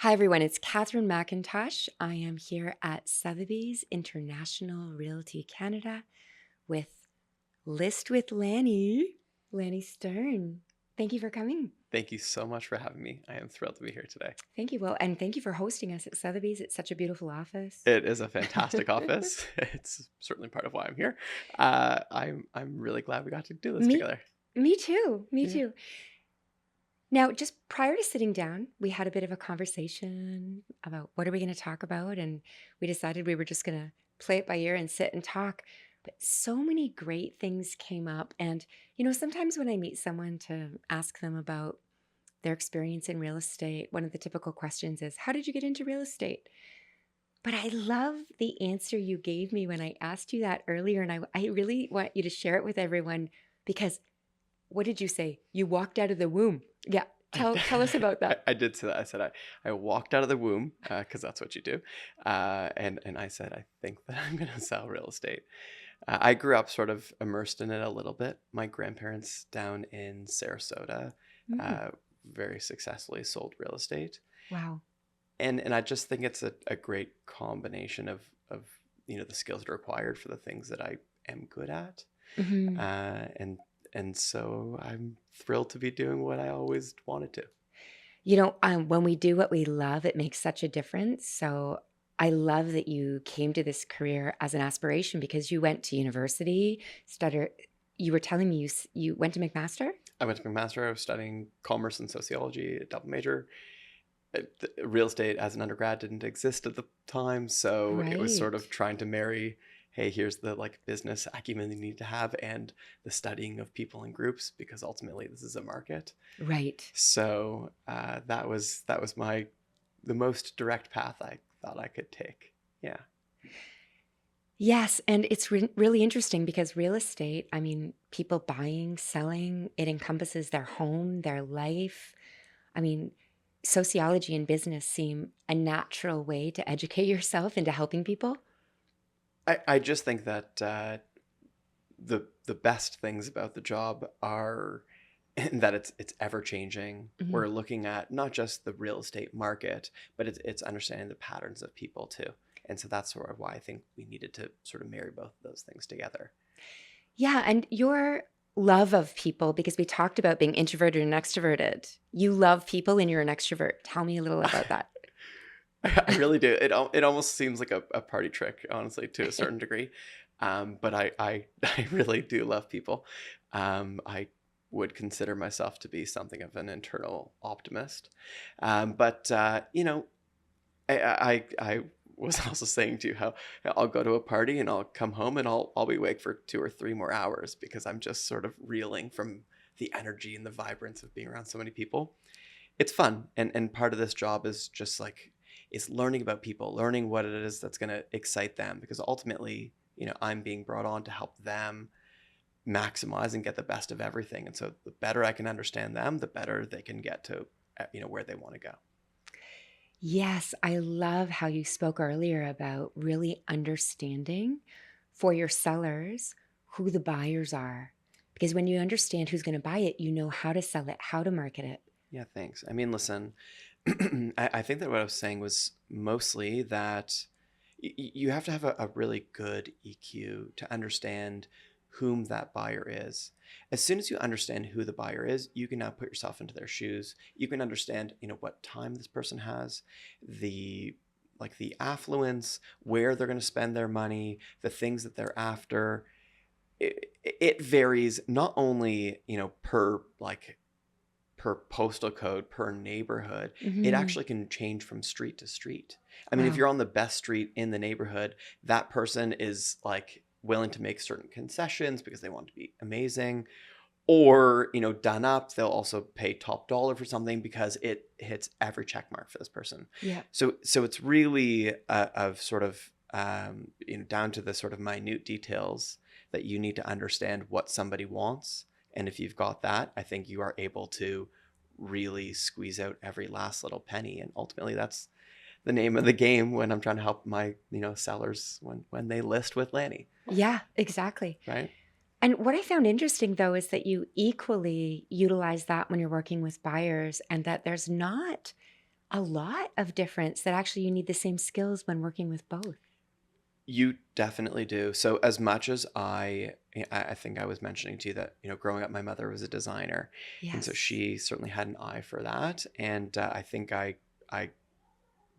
Hi, everyone. It's Catherine McIntosh. I am here at Sotheby's International Realty Canada with List with Lanny Stern. Thank you for coming. Thank you so much for having me. I am thrilled to be here today. Thank you. Well, and thank you for hosting us at Sotheby's. It's such a beautiful office. It is a fantastic office. It's certainly part of why I'm here. I'm really glad we got to do this me, together. me too. Me Yeah. too. Now, just prior to sitting down, we had a bit of a conversation about what are we going to talk about, and we decided we were just going to play it by ear and sit and talk. But so many great things came up, and sometimes when I meet someone to ask them about their experience in real estate, one of the typical questions is, "How did you get into real estate?" But I love the answer you gave me when I asked you that earlier, and I really want you to share it with everyone because what did you say? You walked out of the womb. Yeah. I, Tell us about that. I did say that. I said I walked out of the womb because that's what you do, and I said I think that I'm going to sell real estate. I grew up sort of immersed in it a little bit. My grandparents down in Sarasota Mm, uh, very successfully sold real estate. wow. And I just think it's a great combination of the skills that are required for the things that I am good at, Hmm. uh, and and so I'm thrilled to be doing what I always wanted to. When we do what we love, it makes such a difference. So I love that you came to this career as an aspiration because you went to university, studied. You were telling me you went to McMaster? I went to McMaster. I was studying commerce and sociology, a double major. Real estate as an undergrad didn't exist at the time, so it was sort Right. of trying to marry, hey, here's the like business acumen you need to have and the studying of people in groups because ultimately this is a market. Right. So that was the most direct path I thought I could take. Yeah. Yes, and it's really interesting because real estate, I mean, people buying, selling, it encompasses their home, their life. I mean, sociology and business seem a natural way to educate yourself into helping people. I just think that the best things about the job are that it's ever changing. Mhm. We're looking at not just the real estate market, but it's understanding the patterns of people too. And so that's sort of why I think we needed to sort of marry both of those things together. Yeah, and your love of people, because we talked about being introverted and extroverted. You love people and you're an extrovert. Tell me a little about that. I really do. It almost seems like a party trick, honestly, to a certain degree. But I really do love people. I would consider myself to be something of an internal optimist. But I was also saying to you how I'll go to a party and I'll come home and I'll be awake for 2 or 3 more hours because I'm just sort of reeling from the energy and the vibrance of being around so many people. It's fun, and part of this job is just like is learning about people, learning what it is that's going to excite them because ultimately I'm being brought on to help them maximize and get the best of everything, and so the better I can understand them, the better they can get to where they want to go. Yes, I love how you spoke earlier about really understanding for your sellers who the buyers are. Because when you understand who's going to buy it, you know how to sell it, how to market it. Yeah, thanks. I mean, listen, I think that what I was saying was mostly that you have to have a really good EQ to understand whom that buyer is. As soon as you understand who the buyer is, you can now put yourself into their shoes. You can understand, what time this person has, the like the affluence, where they're going to spend their money, the things that they're after. It varies not only, per postal code, per neighborhood. It Hmm. actually can change from street to street. I mean, if Wow. you're on the best street in the neighborhood, that person is like willing to make certain concessions because they want to be amazing. Or, done up, they'll also pay top dollar for something because it hits every check mark for this person. Yeah. So it's really of sort of down to the sort of minute details that you need to understand what somebody wants. And if you've got that, I think you are able to really squeeze out every last little penny. And ultimately, that's the name of the game when I'm trying to help my sellers when they list with Lanny, Yeah, exactly. right? And what I found interesting though is that you equally utilize that when you're working with buyers and that there's not a lot of difference that actually you need the same skills when working with both. You definitely do. So as much as I think I was mentioning to you that, growing up, my mother was a designer, and so Yes. she certainly had an eye for that. And I think I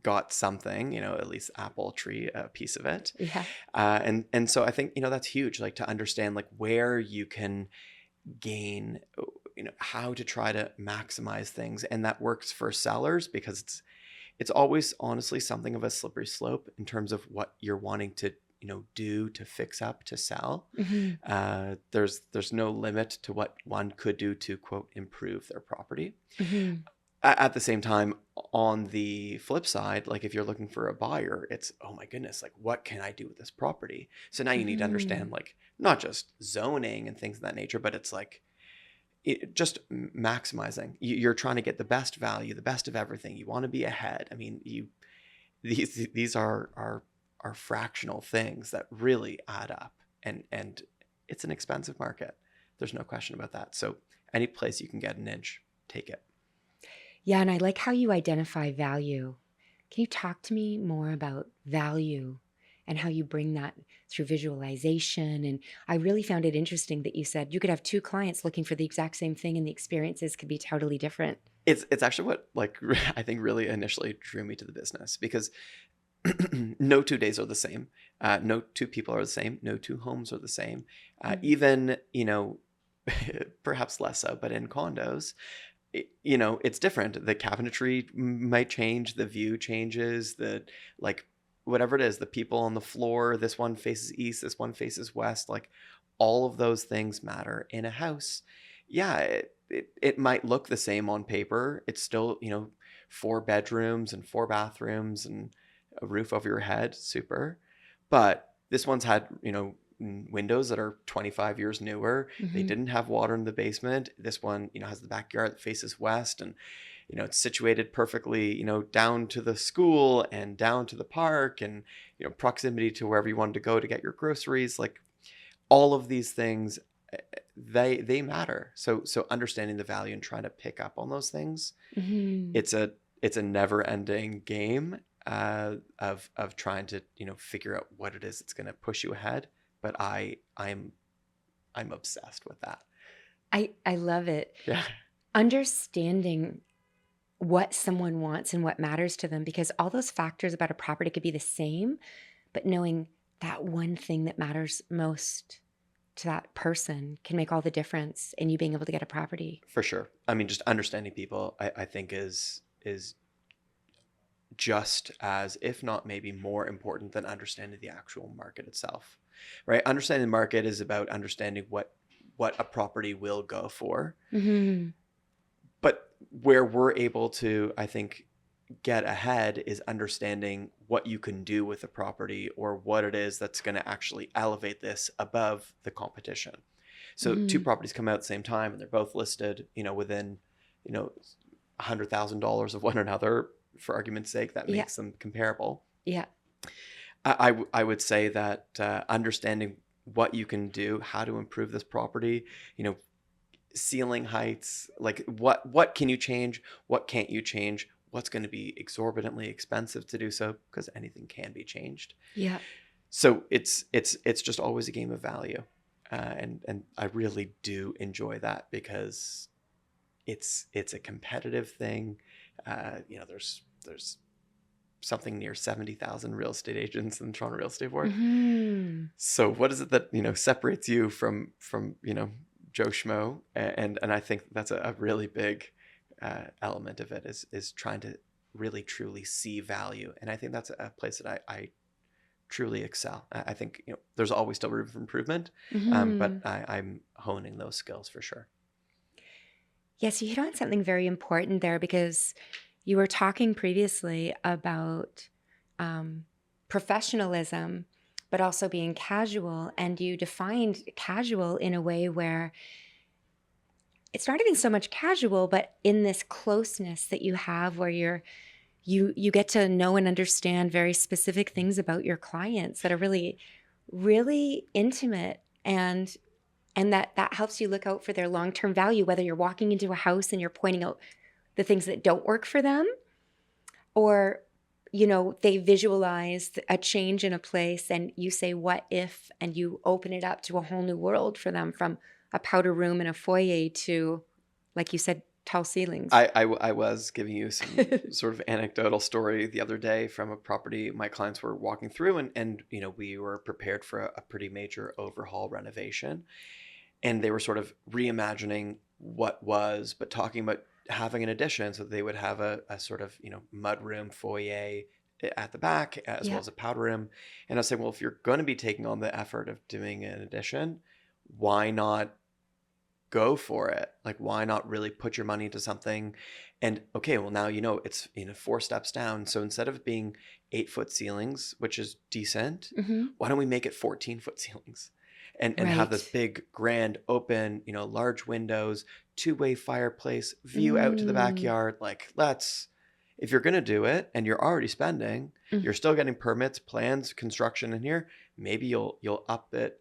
got something, at least apple tree, a piece of it. Yeah. And so I think, that's huge, like to understand like where you can gain, how to try to maximize things. And that works for sellers because it's always honestly something of a slippery slope in terms of what you're wanting to do to fix up to sell. Hmm. There's no limit to what one could do to quote improve their property. Hmm. At the same time, on the flip side, like if you're looking for a buyer, it's, oh my goodness, like what can I do with this property? So now you need to understand Hmm. like not just zoning and things of that nature, but it's like just maximizing. You're trying to get the best value, the best of everything. You want to be ahead. I mean, these are fractional things that really add up, and it's an expensive market. There's no question about that. So any place you can get an inch, take it. Yeah, and I like how you identify value. Can you talk to me more about value and how you bring that through visualization? And I really found it interesting that you said you could have two clients looking for the exact same thing and the experiences could be totally different. It's actually what like I think really initially drew me to the business because no 2 days are the same. No two people are the same. No two homes are the same. Mm. Even, perhaps less so, but in condos, it's different. The cabinetry might change, the view changes, like whatever it is, the people on the floor, this one faces east, this one faces west, like all of those things matter in a house. Yeah, it might look the same on paper. It's still, 4 bedrooms and 4 bathrooms and a roof over your head, super. But this one's had, windows that are 25 years newer. They Hmm. didn't have water in the basement. This one, has the backyard that faces west, and it's situated perfectly, down to the school and down to the park, and proximity to wherever you wanted to go to get your groceries. Like all of these things, they matter. So understanding the value and trying to pick up on those things, Hmm. it's a never ending game, of trying to figure out what it is that's going to push you ahead. But I'm obsessed with that. I love it. Yeah, Understanding what someone wants and what matters to them, because all those factors about a property could be the same, but knowing that one thing that matters most to that person can make all the difference in you being able to get a property. for sure. I mean, just understanding people, I think is just as, if not maybe more important than understanding the actual market itself, right? Understanding the market is about understanding what a property will go for. Hmm. But where we're able to, I think, get ahead is understanding what you can do with the property or what it is that's going to actually elevate this above the competition. So two Hmm. properties come out at the same time and they're both listed, within, $100,000 of one another, for argument's sake, that Yeah. makes them comparable. Yeah. I would say that understanding what you can do, how to improve this property, ceiling heights, like what can you change, what can't you change, what's going to be exorbitantly expensive to do so, because anything can be changed. Yeah. So it's just always a game of value, and I really do enjoy that because it's a competitive thing. There's something near 70,000 real estate agents in the Toronto Real Estate Board. Hmm. So what is it that separates you from Joe Schmo? And I think that's a really big element of it is trying to really truly see value. And I think that's a place that I truly excel. I think there's always still room for improvement, but Hmm. I'm honing those skills for sure. Yes, you hit on something very important there because you were talking previously about um, professionalism, but also being casual. And you defined casual in a way where it's not even so much casual, but in this closeness that you have where you get to know and understand very specific things about your clients that are really, really intimate, and that helps you look out for their long-term value, whether you're walking into a house and you're pointing out the things that don't work for them, Or, you know, they visualize a change in a place and you say, what if, and you open it up to a whole new world for them, from a powder room and a foyer to, like you said, tall ceilings. I was giving you some sort of anecdotal story the other day from a property my clients were walking through, and you know, we were prepared for a pretty major overhaul renovation, and they were sort of reimagining what was, but talking about having an addition, so that they would have a sort of, you know, mudroom foyer at the back, as well Yeah. as a powder room. And I was saying, well, if you're going to be taking on the effort of doing an addition, why not go for it? Like, why not really put your money into something? And okay, well, now, you know, it's, you know, 4 steps down. So instead of being 8-foot ceilings, which is decent, Hmm. why don't we make it 14-foot ceilings? And have Right. this big, grand, open, you know, large windows, two-way fireplace, view out to the Mm. backyard. Like, let's, if you're going to do it and you're already spending, Mm. you're still getting permits, plans, construction in here, maybe you'll up it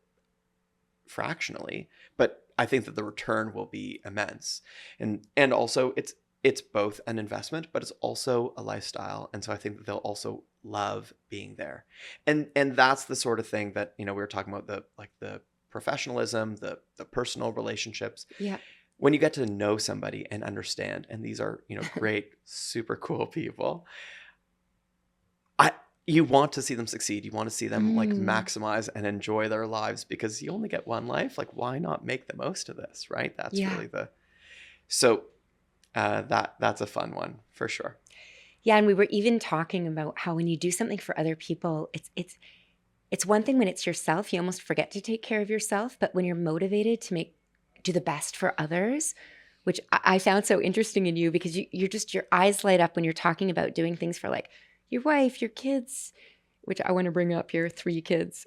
fractionally, but I think that the return will be immense. And also, it's both an investment, but it's also a lifestyle. And so I think that they'll also love being there. And that's the sort of thing that, you know, we were talking about, the like the professionalism, the personal relationships. Yeah. When you get to know somebody and understand, and these are, you know, great, super cool people, I you want to see them succeed. You want to see them like Mm. maximize and enjoy their lives, because you only get one life. Like, why not make the most of this, right? That's Yeah. really the so that's a fun one for sure. Yeah. And we were even talking about how when you do something for other people, it's one thing when it's yourself, you almost forget to take care of yourself. But when you're motivated to do the best for others, which I found so interesting in you, because you're just, your eyes light up when you're talking about doing things for like your wife, your kids, which I want to bring up your 3 kids,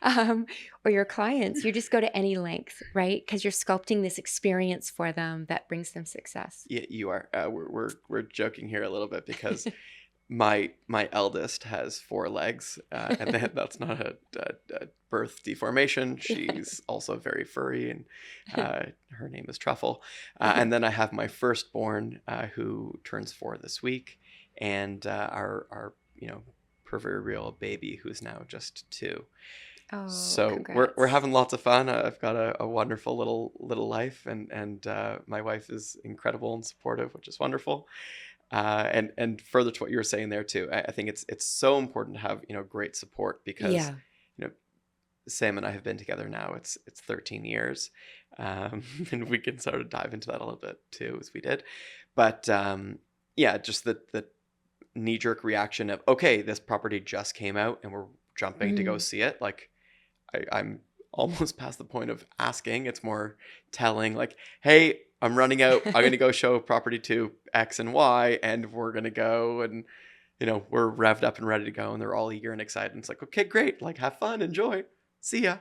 um, or your clients. You just go to any length, right? Because you're sculpting this experience for them that brings them success. Yeah, you are. We're joking here a little bit, because my eldest has 4 legs, and then that's not a birth deformation. She's also very furry, and her name is Truffle. And then I have my firstborn, who turns 4 this week, and our, you know, proverbial baby, who's now just 2. Oh, So we're congrats. having lots of fun. I've got a wonderful little life, and my wife is incredible and supportive, which is wonderful. And further to what you were saying there too, I think it's so important to have, you know, great support, because, Yeah. you know, Sam and I have been together now, it's 13 years, and we can sort of dive into that a little bit too, as we did. But yeah, just the knee jerk reaction of, okay, this property just came out and we're jumping to go Mm. see it. Like, I'm almost past the point of asking. It's more telling, like, hey, I'm running out. I'm going to go show property to X and Y, and we're going to go. And, you know, we're revved up and ready to go. And they're all eager and excited. And it's like, okay, great. Like, have fun. Enjoy. See ya.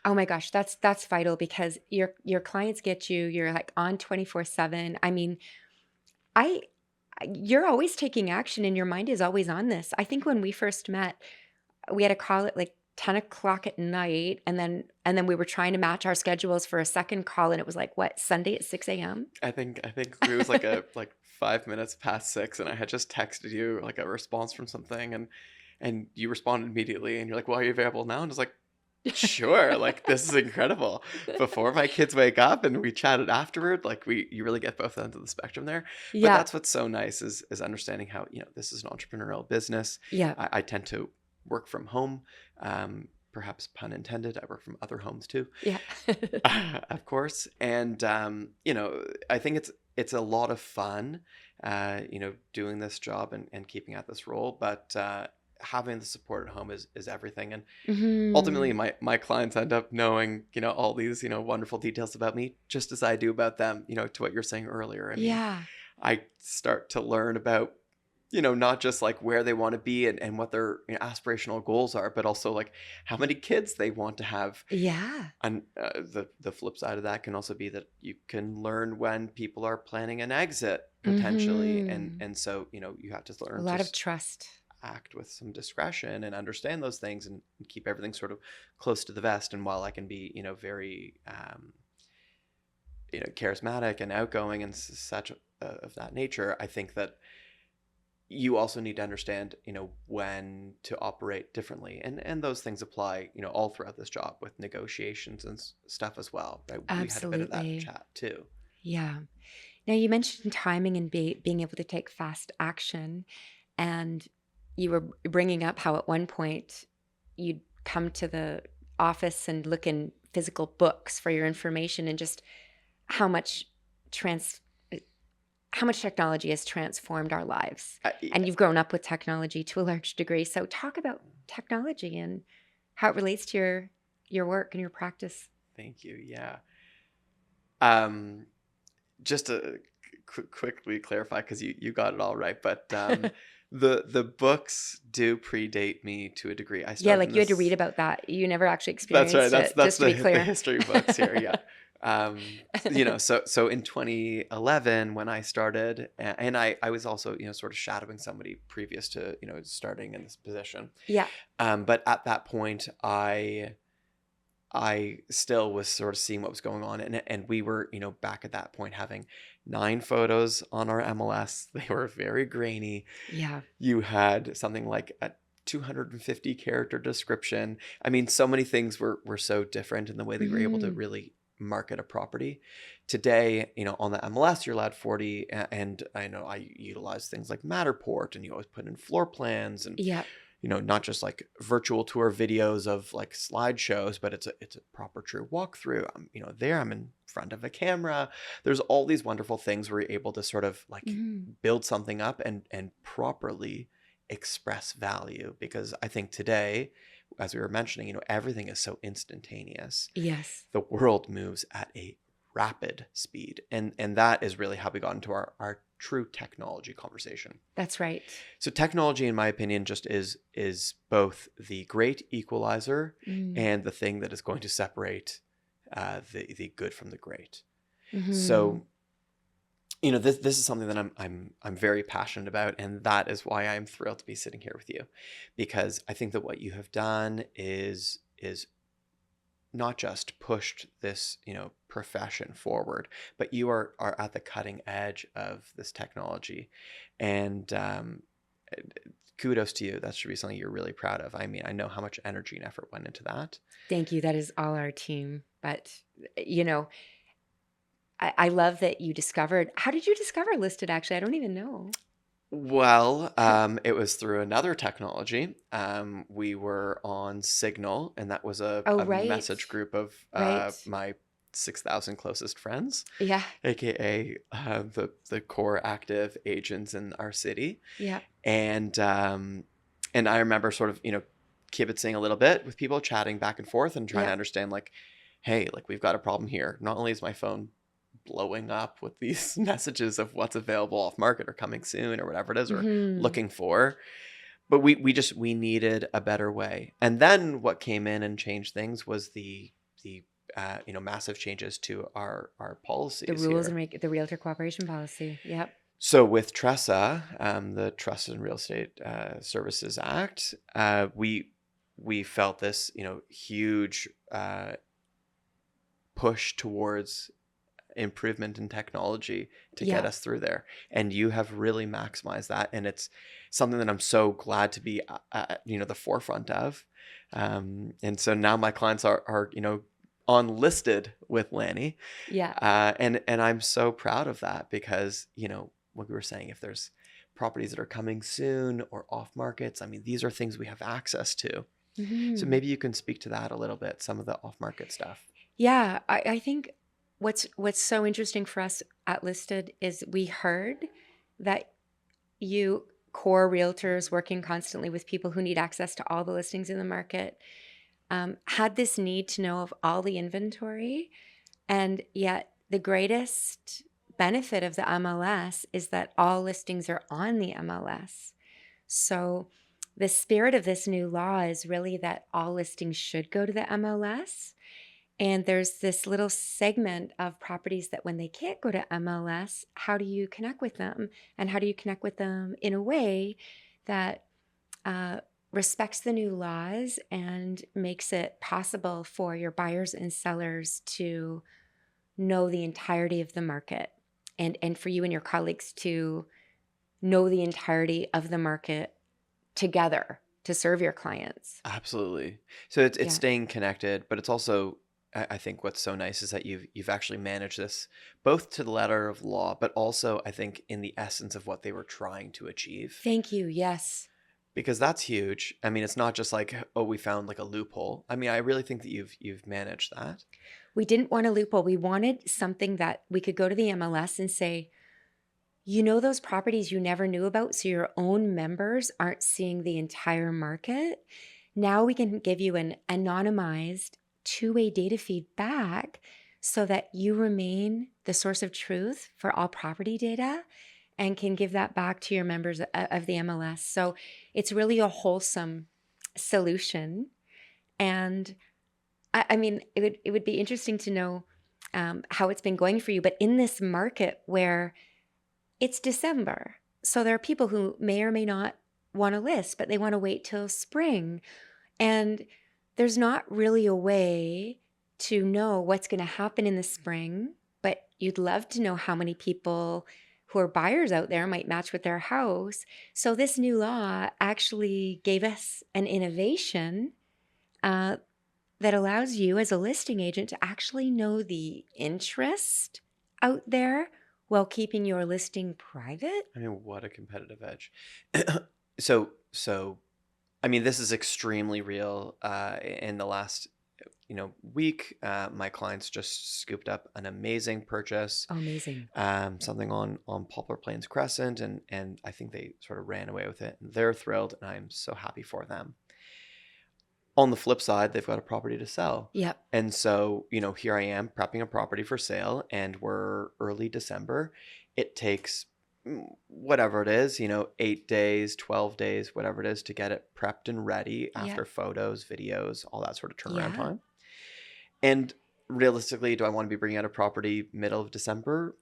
Oh my gosh, that's vital, because your clients get you. You're like on 24/7. I mean, I you're always taking action, and your mind is always on this. I think when we first met, we had a call at like 10 o'clock at night, and then we were trying to match our schedules for a second call, and it was like, what, Sunday at 6 a.m. I think it was like a like 5 minutes past 6, and I had just texted you like a response from something, and you responded immediately, and you're like, well, are you available now? And I was like, sure, like, this is incredible. Before my kids wake up, and we chatted afterward, like, you really get both ends of the spectrum there. But Yeah, that's what's so nice, is understanding how, you know, this is an entrepreneurial business. yeah, I tend to work from home, perhaps pun intended. I work from other homes too, yeah. of course. And you know, I think it's a lot of fun, you know, doing this job, and keeping at this role. But having the support at home is everything. And ultimately, Hmm. my clients end up knowing, you know, all these, you know, wonderful details about me, just as I do about them. You know, to what you're saying earlier. I mean, Yeah, I start to learn about, you know, not just like where they want to be, and what their, you know, aspirational goals are, but also like how many kids they want to have. yeah. And the flip side of that can also be that you can learn when people are planning an exit potentially, Hmm. and so, you know, you have to A learn to lot of trust. act with some discretion and understand those things, and keep everything sort of close to the vest. And while I can be, you know, very you know, charismatic and outgoing and such of that nature, I think that you also need to understand, when to operate differently. And those things apply, all throughout this job with negotiations and stuff as well. Right? We had a bit of that Absolutely. chat too. Yeah. Now, you mentioned timing and being able to take fast action. And you were bringing up how at one point you'd come to the office and look in physical books for your information, and just how much trans how much technology has transformed our lives. And you've grown up with technology to a large degree. So talk about technology and how it relates to your work and your practice. Thank you. Yeah. Um, just to quickly clarify, because you got it all right, but the books do predate me to a degree. I Yeah, started in like you had to read this. about that. You never actually That's right. experienced That's it, that's just to the be the clear. history books here. Yeah. So in 2011 when I started, and I was also, sort of shadowing somebody previous to, starting in this position. Yeah. But at that point, I still was sort of seeing what was going on, and we were, back at that point having 9 photos on our MLS. They were very grainy. Yeah. You had something like a 250 character description. I mean, so many things were so different in the way they were able to Mhm. really market a property. Today, on the MLS, you're allowed 40, and I know I utilize things like Matterport, and you always put in floor plans, and Yeah. not just like virtual tour videos of like slideshows, but it's a proper true walkthrough. I'm in front of a camera. There's all these wonderful things where you're able to sort of like Mhm. build something up and properly express value, because I think today, as we were mentioning, everything is so instantaneous. Yes. The world moves at a rapid speed, and that is really how we got into our true technology conversation. That's right. So technology, in my opinion, just is both the great equalizer Mm. and the thing that is going to separate the good from the great. Mhm. So this is something that I'm very passionate about, and that is why I'm thrilled to be sitting here with you, because I think that what you have done is not just pushed this profession forward, but you are at the cutting edge of this technology, and kudos to you. That should be something you're really proud of. I mean, I know how much energy and effort went into that. Thank you. That is all our team. But, you know, I love that you discovered. How did you discover Listed, actually? I don't even know. Well, it was through another technology. We were on Signal, and that was a, Oh, a right. message group of Right. my 6,000 closest friends, Yeah. aka the core active agents in our city. Yeah. And I remember sort of kibitzing a little bit with people, chatting back and forth and trying to Yeah. understand, like, hey, like, we've got a problem here. Not only is my phone blowing up with these messages of what's available off market or coming soon or whatever it is we're Hmm. looking for, but we needed a better way. And then what came in and changed things was the massive changes to our The policies rules and here. the realtor cooperation policy. Yep. So with TRESA, the Trust and Real Estate Services Act, we felt this huge push towards improvement in technology to get Yeah. us through there, and you have really maximized that, and it's something that I'm so glad to be at the forefront of. And so now my clients are on Listed with Lanny, Yeah. and I'm so proud of that, because what we were saying, if there's properties that are coming soon or off markets, I mean, these are things we have access to. So Hmm. maybe you can speak to that a little bit, some of the off market stuff. Yeah. I think what's so interesting for us at Listed is we heard that you core realtors working constantly with people who need access to all the listings in the market had this need to know of all the inventory. And yet, the greatest benefit of the MLS is that all listings are on the MLS. So, the spirit of this new law is really that all listings should go to the MLS. And there's this little segment of properties that when they can't go to MLS, how do you connect with them? And how do you connect with them in a way that uh, respects the new laws and makes it possible for your buyers and sellers to know the entirety of the market, and for you and your colleagues to know the entirety of the market together to serve your clients. Absolutely. So it's Yeah. staying connected, but it's also I think what's so nice is that you've actually managed this both to the letter of law, but also I think in the essence of what they were trying to achieve. Thank you. Yes. Because that's huge. I mean, it's not just like, oh, we found like a loophole. I mean, I really think that you've managed that. We didn't want a loophole. We wanted something that we could go to the MLS and say, you know, those properties you never knew about, so your own members aren't seeing the entire market. Now we can give you an anonymized two-way data feed back so that you remain the source of truth for all property data and can give that back to your members of the MLS. So it's really a wholesome solution. And I mean, it would be interesting to know how it's been going for you. But in this market where it's December, so there are people who may or may not want to list, but they want to wait till spring. And there's not really a way to know what's going to happen in the spring, but you'd love to know how many people who are buyers out there might match with their house. So this new law actually gave us an innovation uh, that allows you as a listing agent to actually know the interest out there while keeping your listing private. I mean, what a competitive edge. So I mean, this is extremely real. In the last, week, my clients just scooped up an amazing purchase, Oh, amazing. something on Poplar Plains Crescent, and I think they sort of ran away with it. And they're thrilled, and I'm so happy for them. On the flip side, they've got a property to sell. Yep. And so, here I am prepping a property for sale, and we're early December. It takes whatever it is, 8 days, 12 days, whatever it is to get it prepped and ready after Yep. photos, videos, all that sort of turnaround Yeah. time. And realistically, do I want to be bringing out a property middle of December?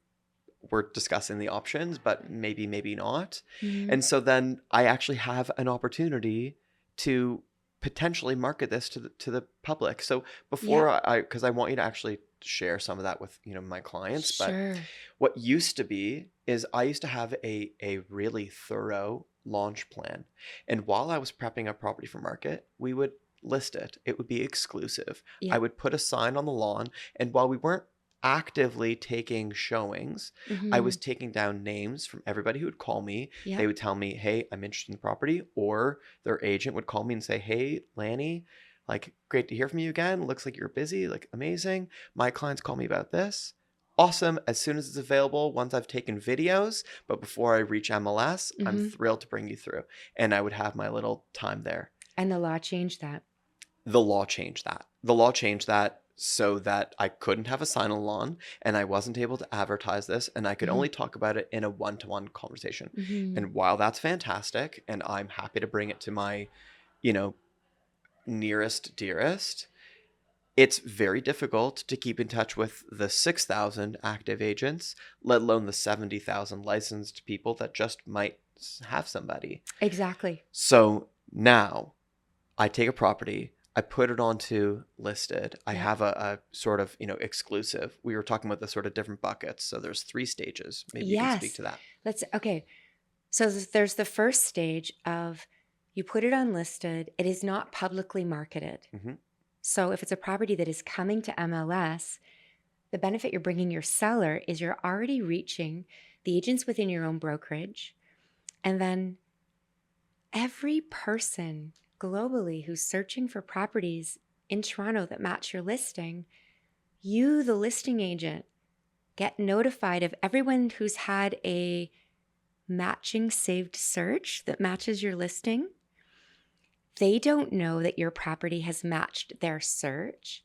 We're discussing the options, but maybe, maybe not. Mhm. And so then I actually have an opportunity to potentially market this to the public. So before Yep. because I want you to actually share some of that with, my clients, but Sure. what used to be is I used to have a really thorough launch plan. And while I was prepping a property for market, we would list it. It would be exclusive. I Yep. would put a sign on the lawn. And while we weren't actively taking showings, I was Mhm. taking down names from everybody who would call me. They Yep. would tell me, hey, I'm interested in the property. Or their agent would call me and say, hey, Lanny, like, great to hear from you again. Looks like you're busy. Like, amazing. My clients call me about this. Awesome. As soon as it's available, once I've taken videos, but before I reach MLS, I'm Mhm. thrilled to bring you through. And I would have my little time there. And the law changed that. The law changed that. The law changed that so that I couldn't have a sign on lawn and I wasn't able to advertise this and I could Mhm. only talk about it in a one-to-one conversation. Mhm. And while that's fantastic and I'm happy to bring it to my, you know, nearest dearest, it's very difficult to keep in touch with the 6,000 active agents, let alone the 70,000 licensed people that just might have somebody. Exactly. So now I take a property, I put it onto listed. I Yep. have a sort of, exclusive. We were talking about the sort of different buckets. So there's 3 stages. Maybe you can speak Yes. to that. Okay. So there's the first stage of you put it unlisted. It is not publicly marketed. Hmm. So if it's a property that is coming to MLS, the benefit you're bringing your seller is you're already reaching the agents within your own brokerage. And then every person globally who's searching for properties in Toronto that match your listing, you, the listing agent, get notified of everyone who's had a matching saved search that matches your listing. They don't know that your property has matched their search,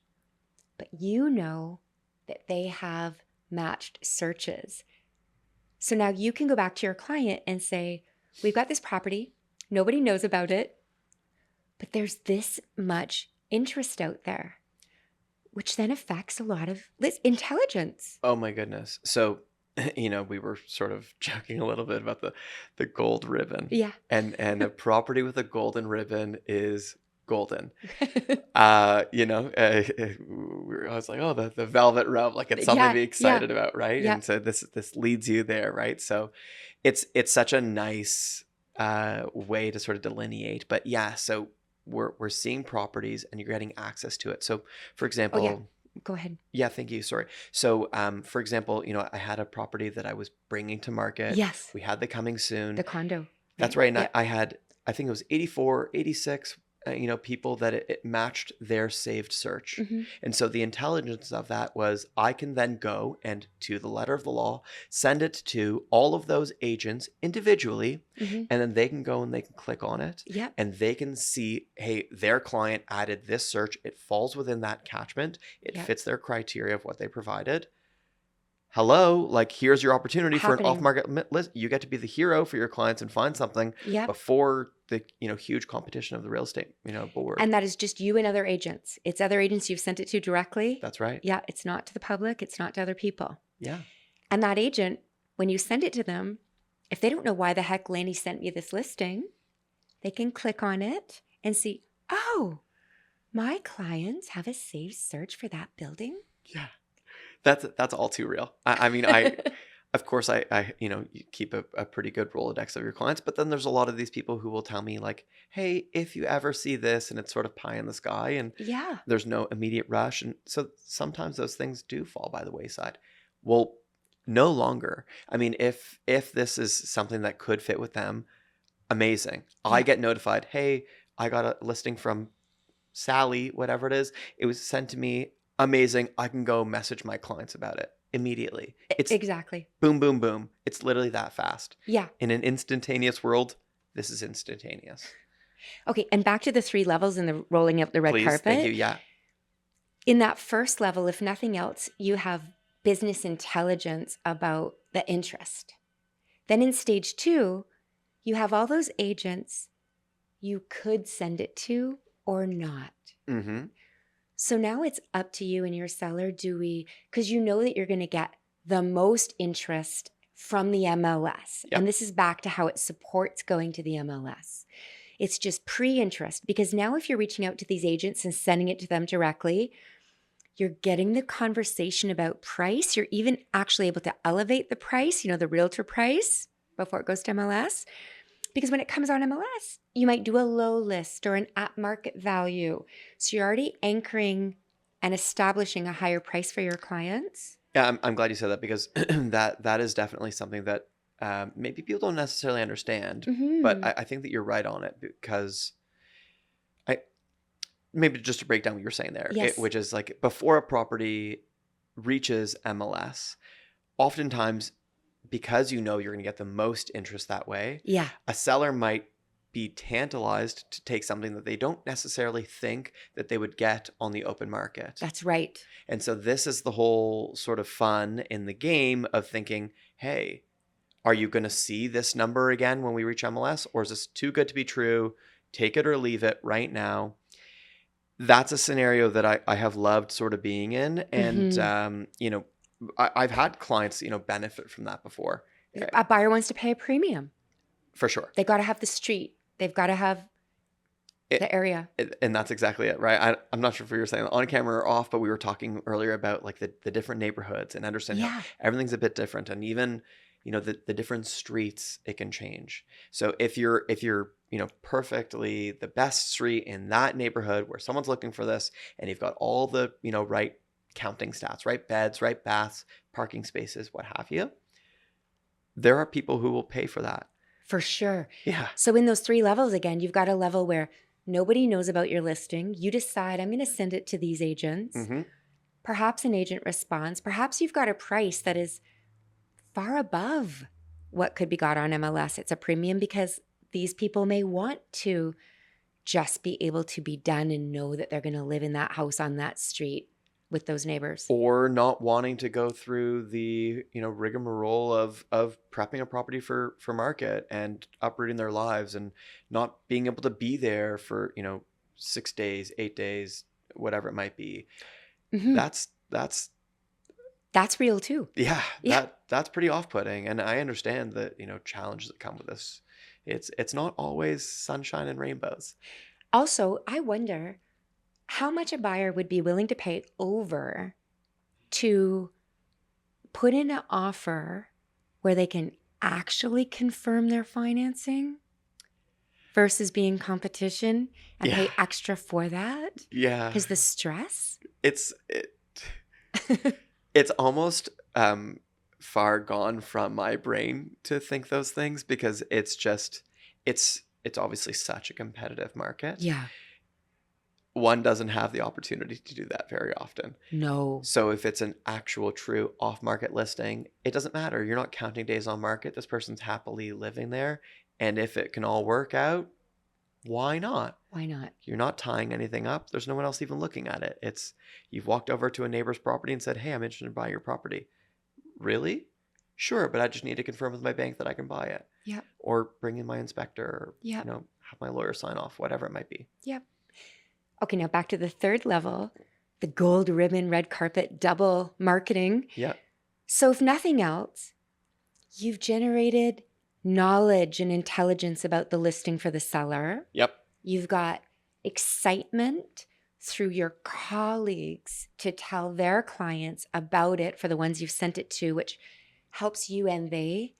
but you know that they have matched searches. So now you can go back to your client and say, we've got this property, nobody knows about it, but there's this much interest out there, which then affects a lot of intelligence. Oh my goodness. So, we were sort of joking a little bit about the gold ribbon. Yeah. And a property with a golden ribbon is golden. I was like, oh, the velvet rope, like it's something to Yeah, be yeah, excited about, right? yeah. And so this leads you there, right? So it's such a nice way to sort of delineate. But yeah, so we're seeing properties and you're getting access to it. So for Oh, yeah. example, Go ahead. yeah, thank you. Sorry. So for example, I had a property that I was bringing to market. Yes, We had the coming soon. the condo, That's right? right. And Yep. I had, I think it was 84, 86, people that it matched their saved search. Hmm. And so the intelligence of that was I can then go and, to the letter of the law, send it to all of those agents individually. Hmm. And then they can go and they can click on it Yep. and they can see, hey, their client added this search. It falls within that catchment. It Yep. fits their criteria of what they provided. Hello, like here's your opportunity for an Happening. off-market list. You get to be the hero for your clients and find something Yep. before the huge competition of the real estate board. And that is just you and other agents. It's other agents you've sent it to directly. That's right. Yeah, it's not to the public. It's not to other people. Yeah. And that agent, when you send it to them, if they don't know why the heck Lanny sent me this listing, they can click on it and see, oh, my clients have a saved search for that building. Yeah. That's all too real. I mean, I of course I you keep a pretty good Rolodex of your clients, but then there's a lot of these people who will tell me like, hey, if you ever see this, and it's sort of pie in the sky and Yeah. there's no immediate rush. And so sometimes those things do fall by the wayside. Well, no longer. I mean, if this is something that could fit with them, amazing. I Yeah. get notified, hey, I got a listing from Sally, whatever it is. It was sent to me. Amazing. I can go message my clients about it immediately. It's Exactly. boom, boom, boom. It's literally that fast. Yeah. In an instantaneous world, this is instantaneous. Okay. And back to the 3 levels in the rolling up the red Please, carpet. thank you. Yeah. In that first level, if nothing else, you have business intelligence about the interest. Then in stage 2, you have all those agents you could send it to or not. Mm-hmm. So now it's up to you and your seller. Because you know that you're going to get the most interest from the MLS. Yep. And this is back to how it supports going to the MLS. It's just pre-interest, because now if you're reaching out to these agents and sending it to them directly, you're getting the conversation about price. You're even actually able to elevate the price, the realtor price before it goes to MLS. Because when it comes on MLS, you might do a low list or an at market value. So you're already anchoring and establishing a higher price for your clients. Yeah, I'm glad you said that, because that is definitely something that maybe people don't necessarily understand. Mm-hmm. But I think that you're right on it, because maybe just to break down what you're saying there, Yes. which is like before a property reaches MLS, oftentimes, because you're going to get the most interest that way, Yeah. a seller might be tantalized to take something that they don't necessarily think that they would get on the open market. That's right. And so this is the whole sort of fun in the game of thinking, hey, are you going to see this number again when we reach MLS? Or is this too good to be true? Take it or leave it right now. That's a scenario that I have loved sort of being in. And, I've had clients, benefit from that before. A buyer wants to pay a premium. For sure. They got to have the street. They've got to have the area. And that's exactly it, right? I'm not sure if we were saying on camera or off, but we were talking earlier about like the different neighborhoods and understanding how everything's a bit different. And even, the different streets, it can change. So if you're perfectly the best street in that neighborhood where someone's looking for this, and you've got all the, right counting stats, right beds, right baths, parking spaces, what have you, there are people who will pay for that. For sure. Yeah. So in those 3 levels, again, you've got a level where nobody knows about your listing. You decide, I'm going to send it to these agents. Mm-hmm. Perhaps an agent responds. Perhaps you've got a price that is far above what could be got on MLS. It's a premium because these people may want to just be able to be done and know that they're going to live in that house on that street with those neighbors. Or not wanting to go through the, rigmarole of prepping a property for market and uprooting their lives and not being able to be there for, 6 days, 8 days, whatever it might be. Mm-hmm. That's real too. Yeah. That's pretty off-putting. And I understand that, challenges that come with this. It's not always sunshine and rainbows. Also, I wonder how much a buyer would be willing to pay over to put in an offer where they can actually confirm their financing versus being competition and Yeah. pay extra for that Yeah. because the stress. It's it, it's almost far gone from my brain to think those things because it's obviously such a competitive market. Yeah. One doesn't have the opportunity to do that very often. No. So if it's an actual true off-market listing, it doesn't matter. You're not counting days on market. This person's happily living there. And if it can all work out, why not? Why not? You're not tying anything up. There's no one else even looking at it. It's you've walked over to a neighbor's property and said, "Hey, I'm interested in buying your property." Really? Sure, but I just need to confirm with my bank that I can buy it. Yep. Or bring in my inspector or, Yep. have my lawyer sign off, whatever it might be. Yep. Okay, now back to the third level, the gold ribbon, red carpet, double marketing. Yeah. So if nothing else, you've generated knowledge and intelligence about the listing for the seller. Yep. You've got excitement through your colleagues to tell their clients about it for the ones you've sent it to, which helps you and they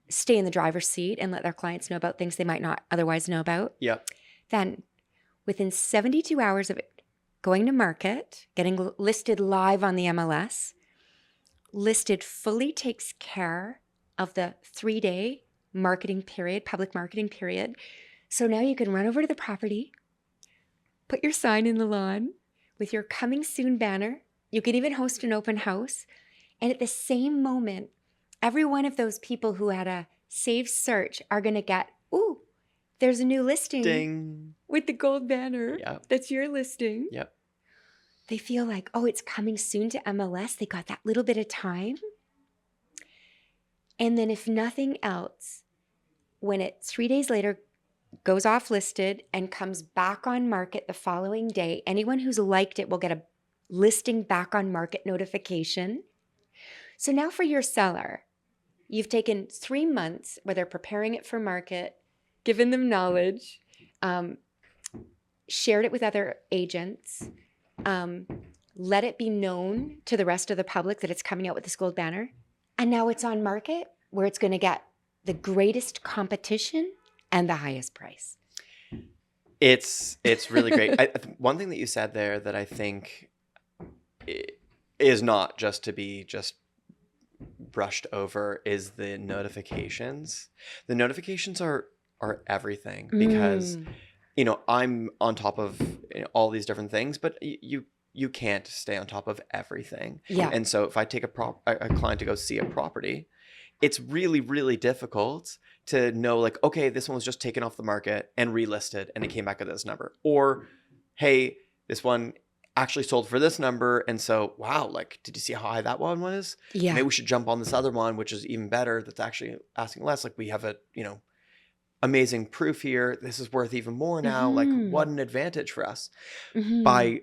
stay in the driver's seat and let their clients know about things they might not otherwise know about. Yep. Then within 72 hours of it going to market, getting listed live on the MLS, listed fully takes care of the 3-day marketing period, public marketing period. So now you can run over to the property, put your sign in the lawn with your coming soon banner. You can even host an open house. And at the same moment, every one of those people who had a saved search are going to get, ooh, there's a new listing Ding. with the gold banner. Yep. That's your listing. Yep. They feel like, oh, it's coming soon to MLS. They got that little bit of time. And then if nothing else, when it 3 days later goes off listed and comes back on market the following day, anyone who's liked it will get a listing back on market notification. So now for your seller, you've taken 3 months where they're preparing it for market, given them knowledge, shared it with other agents, let it be known to the rest of the public that it's coming out with this gold banner. And now it's on market where it's going to get the greatest competition and the highest price. It's really great. One thing that you said there that I think is not just to be just brushed over is the notifications. The notifications are everything because I'm on top of all these different things, but you can't stay on top of everything. Yeah. And so if I take a client to go see a property, it's really, really difficult to know, like, okay, this one was just taken off the market and relisted and it came back at this number. Or, hey, this one actually sold for this number. And so, wow, like, did you see how high that one was? Yeah. Maybe we should jump on this other one, which is even better. That's actually asking less. Like, we have a, amazing proof here. This is worth even more now. Like, what an advantage for us. By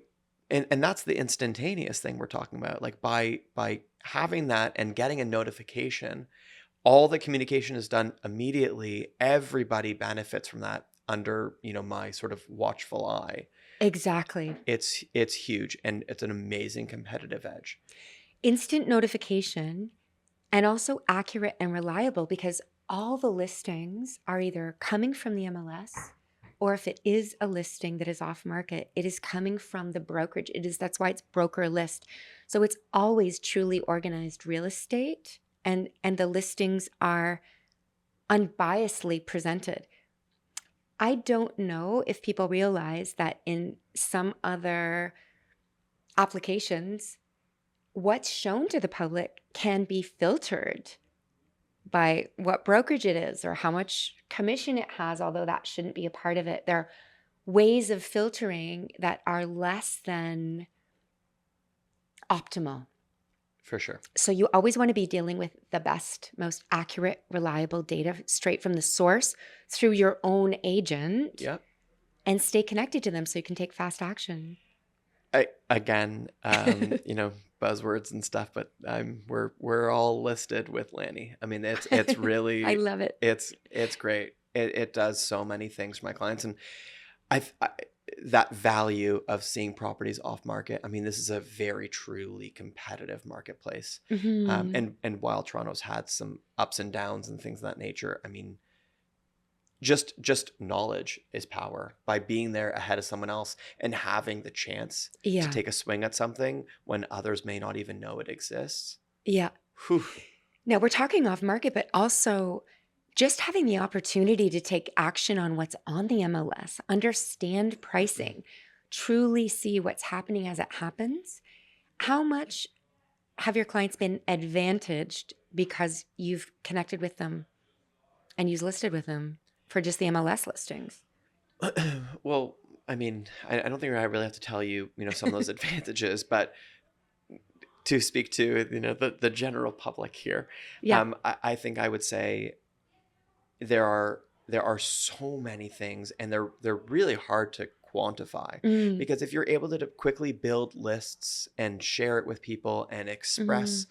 and that's the instantaneous thing we're talking about. Like by having that and getting a notification, all the communication is done immediately. Everybody benefits from that under, my sort of watchful eye. Exactly. It's huge and it's an amazing competitive edge. Instant notification and also accurate and reliable because all the listings are either coming from the MLS or if it is a listing that is off market, it is coming from the brokerage. That's why it's broker list. So it's always truly organized real estate and the listings are unbiasedly presented. I don't know if people realize that in some other applications, what's shown to the public can be filtered by what brokerage it is or how much commission it has, although that shouldn't be a part of it. There are ways of filtering that are less than optimal. For sure. So you always want to be dealing with the best, most accurate, reliable data straight from the source through your own agent. Yep. And stay connected to them so you can take fast action. Again, buzzwords and stuff, but we're all listed with Lanny. I mean, it's really I love it. It's great. It does so many things for my clients, and I that value of seeing properties off market. I mean, this is a very truly competitive marketplace. Hmm. And while Toronto's had some ups and downs and things of that nature, I mean, just knowledge is power. By being there ahead of someone else and having the chance to Yeah. take a swing at something when others may not even know it exists. Yeah. Whew. Now we're talking off market, but also just having the opportunity to take action on what's on the MLS, understand pricing, truly see what's happening as it happens. How much have your clients been advantaged because you've connected with them and you've listed with them for just the MLS listings? Well, I mean, I don't think I really have to tell you, some of those advantages, but to speak to, the general public here, Yeah. I think I would say there are so many things, and they're really hard to quantify, Mm, because if you're able to quickly build lists and share it with people and mm, express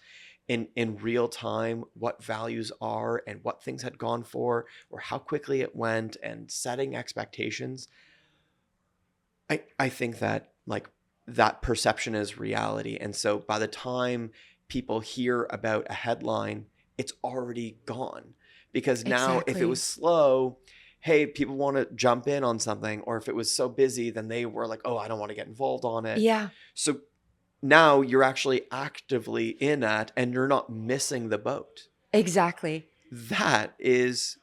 in real time what values are and what things had gone for or how quickly it went, and setting expectations, I think that, like, that perception is reality. And so by the time people hear about a headline, it's already gone. Because now, if it was exactly. slow, hey, people want to jump in on something. Or if it was so busy, then they were like, oh, I don't want to get involved on it. Yeah, So now you're actually actively in it and you're not missing the boat. exactly. That is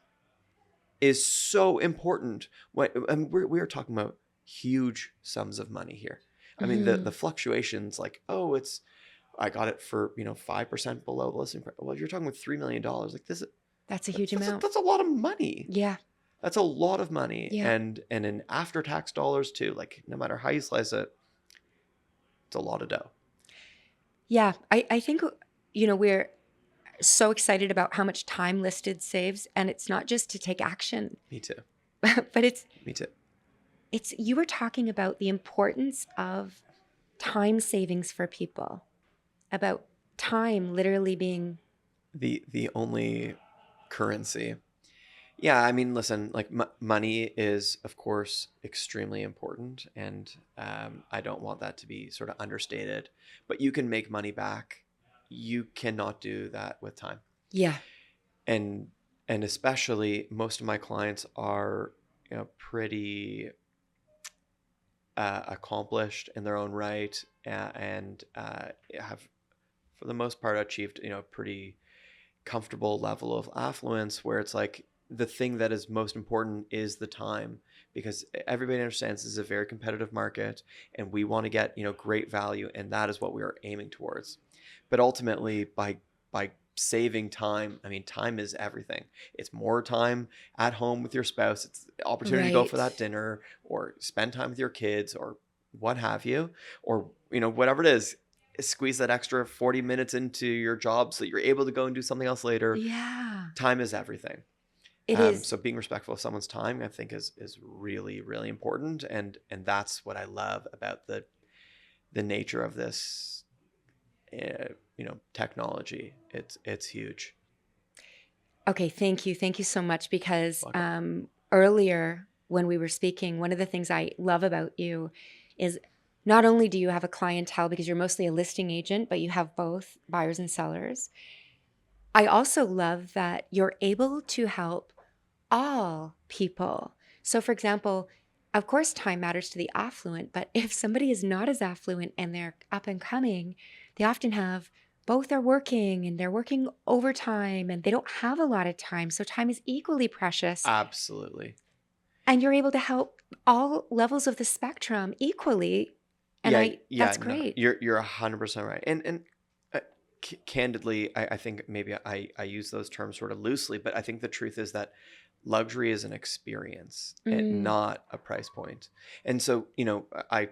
so important. When I mean, we're talking about huge sums of money here. I mean, the Hmm. fluctuations, like, oh, it's I got it for 5% below the listing price. Well, if you're talking about $3 million, like, this, That's a huge that's amount. that's a lot of money. Yeah, That's a lot of money, yeah, and in after tax dollars too. Like, no matter how you slice it, it's a lot of dough. yeah. I think, we're so excited about how much time listed saves. And it's not just to take action, Me too. but Me too. you were talking about the importance of time savings for people, about time literally being, The only currency. Yeah, I mean, listen, like, money is, of course, extremely important, and I don't want that to be sort of understated. But you can make money back. You cannot do that with time, yeah, and especially most of my clients are, pretty accomplished in their own right, and have, for the most part, achieved, pretty comfortable level of affluence, where it's like the thing that is most important is the time, because everybody understands this is a very competitive market and we want to get, great value, and that is what we are aiming towards. But ultimately, by saving time, I mean, time is everything. It's more time at home with your spouse, it's the opportunity to go for right. that dinner, or spend time with your kids, or what have you, or whatever it is, squeeze that extra 40 minutes into your job so that you're able to go and do something else later. Yeah, Time is everything. it is. So being respectful of someone's time, I think, is really, really important, and that's what I love about the nature of this, technology. It's huge. Okay, thank you. Thank you so much because Welcome. earlier when we were speaking, one of the things I love about you is not only do you have a clientele because you're mostly a listing agent, but you have both buyers and sellers. I also love that you're able to help all people. So, for example, of course, time matters to the affluent, but if somebody is not as affluent and they're up and coming, they often have both are working and they're working overtime and they don't have a lot of time. So, time is equally precious. Absolutely. And you're able to help all levels of the spectrum equally. And Yeah, yeah, that's no, great. you're 100% right. And uh, candidly, I think maybe I use those terms sort of loosely, but I think the truth is that luxury is an experience and Mm, not a price point. And so, I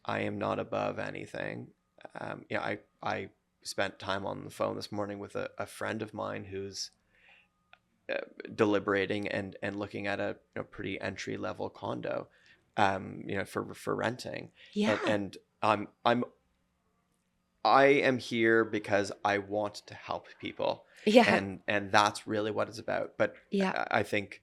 am not above anything. I spent time on the phone this morning with a friend of mine who's uh, deliberating and looking at a, pretty entry level condo, for renting, yeah. and I am here because I want to help people, Yeah. and that's really what it's about. But Yeah. I think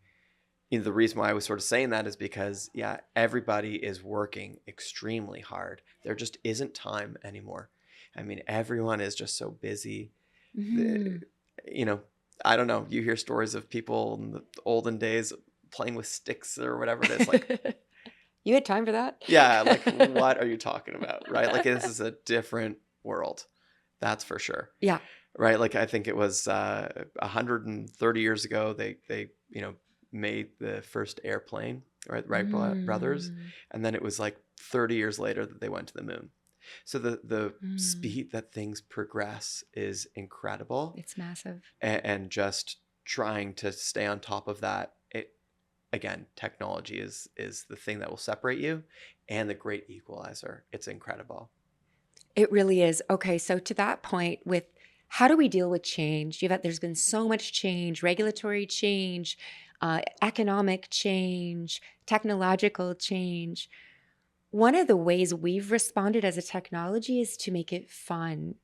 the reason why I was sort of saying that is because, yeah, everybody is working extremely hard. There just isn't time anymore. I mean, everyone is just so busy. The, Mhm. you know, I don't know. You hear stories of people in the olden days playing with sticks or whatever it is. Like, You had time for that? yeah, like what are you talking about, right? Like this is a different world, that's for sure, Yeah. right? Like I think it was 130 years ago they made the first airplane, right? The Brothers, Mm. and then it was like 30 years later that they went to the moon. So the Mm. speed that things progress is incredible, It's massive. and just trying to stay on top of that. Again, technology is the thing that will separate you, and the great equalizer. It's incredible. It really is. Okay, so to that point with how do we deal with change? There's been so much change, regulatory change, economic change, technological change. One of the ways we've responded as a technology is to make it fun,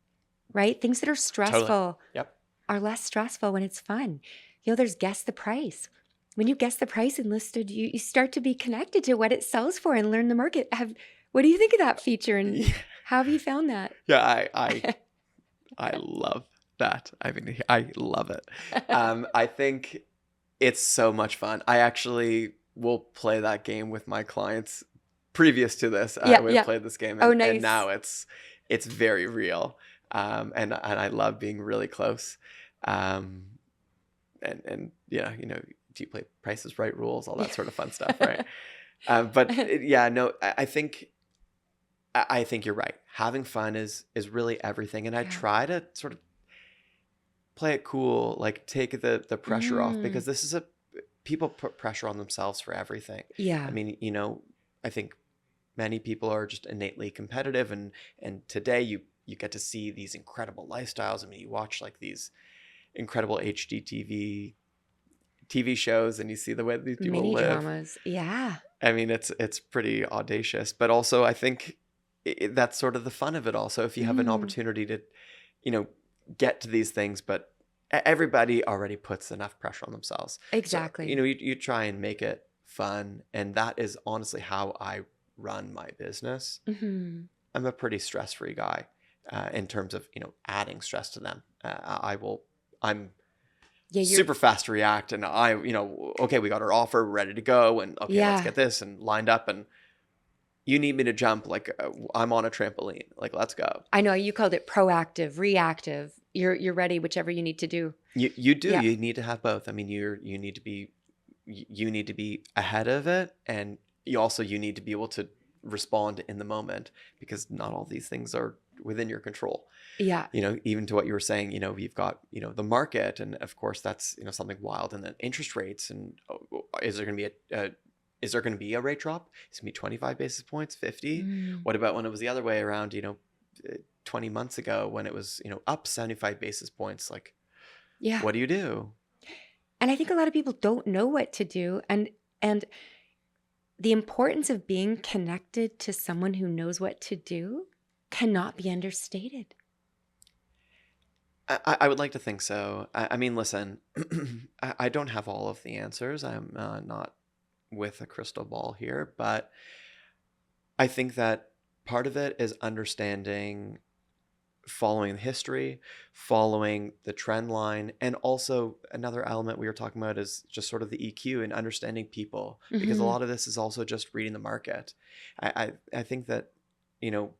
right? Things that are Totally. stressful Yep. are less stressful when it's fun. There's guess the price. When you guess the price enlisted, you start to be connected to what it sells for and learn the market. What do you think of that feature and Yeah, how have you found that? yeah, I love that. I mean, I love it. I think it's so much fun. I actually will play that game with my clients. Previous to this, I Yeah, would have yeah. played this game, Oh, and nice. now it's very real. And I love being really close. Um, and yeah, do you play Price is Right rules, all that sort of fun stuff, right? But yeah, no, I think you're right. Having fun is really everything, and I Yeah. try to sort of play it cool, like take the pressure off, Mm, because this is a people put pressure on themselves for everything. I yeah. mean, I think many people are just innately competitive, and today you get to see these incredible lifestyles. I mean, you watch like these incredible TV shows, and you see the way that these people Mini live. dramas. Yeah. I mean, it's pretty audacious, but also I think that's sort of the fun of it. Also, if you have an Mm, opportunity to, you know, get to these things, but everybody already puts enough pressure on themselves. So exactly. you try and make it fun, and that is honestly how I run my business. Hmm. I'm a pretty stress-free guy, in terms of adding stress to them. I will. I'm Yeah, super fast to react, and okay, we got our offer ready to go, and okay, let's yeah. get this and lined up, and you need me to jump, like, I'm on a trampoline, like, let's go. I know you called it proactive, reactive. You're ready, whichever you need to do. You Yeah. need to have both. I mean, you need to be ahead of it, and you need to be able to respond in the moment, because not all these things are within your control. Yeah. Even to what you were saying, you've got, the market, and of course that's, something wild, and then interest rates, and is there going to be is there going to be a rate drop? It's going to be 25 basis points, 50. Mm, What about when it was the other way around, 20 months ago, when it was, up 75 basis points? Like, yeah. what do you do? And I think a lot of people don't know what to do. And the importance of being connected to someone who knows what to do cannot be understated. I would like to think so. I mean, listen, I don't have all of the answers. I'm not with a crystal ball here, but I think that part of it is understanding, following the history, following the trend line, and also another element we were talking about is just sort of the EQ and understanding people, because a Hmm. lot of this is also just reading the market. I think that, you know,